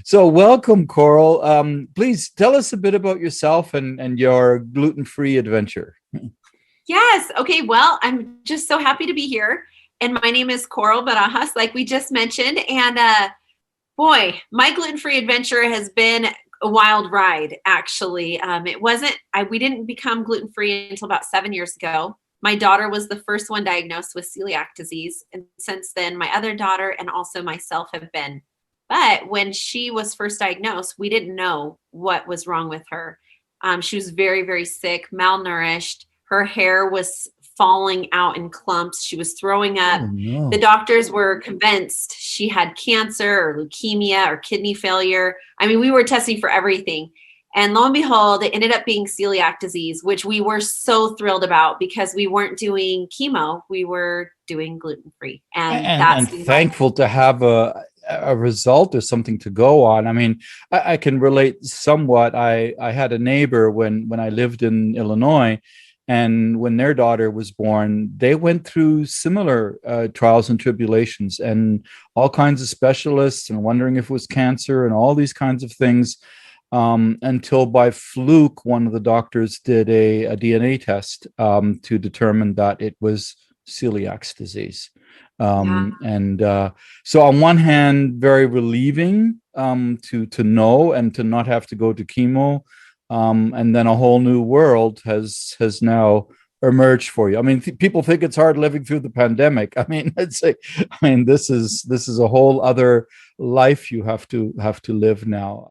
So welcome, Coral. Please tell us a bit about yourself and your gluten-free adventure. Yes. Okay. Well, I'm just so happy to be here. And my name is Coral Barajas, like we just mentioned. And boy, my gluten-free adventure has been a wild ride, actually. It wasn't, we didn't become gluten-free until about 7 years ago. My daughter was the first one diagnosed with celiac disease. And since then, my other daughter and also myself have been. But when she was first diagnosed, we didn't know what was wrong with her. She was very, very sick, malnourished. Her hair was falling out in clumps. She was throwing up. Oh The no. doctors were convinced she had cancer or leukemia or kidney failure. I mean, we were testing for everything. And lo and behold, it ended up being celiac disease, which we were so thrilled about because we weren't doing chemo. We were doing gluten-free. And And that's the thankful to have a result or something to go on. I mean, I can relate somewhat. I had a neighbor when I lived in Illinois, and when their daughter was born, they went through similar trials and tribulations, and all kinds of specialists, and wondering if it was cancer and all these kinds of things. Until by fluke, one of the doctors did a DNA test to determine that it was celiac disease. yeah. And so on one hand, very relieving to know and to not have to go to chemo. And then a whole new world has now emerged for you. I mean, people think it's hard living through the pandemic. I mean, this is a whole other life you have to live now.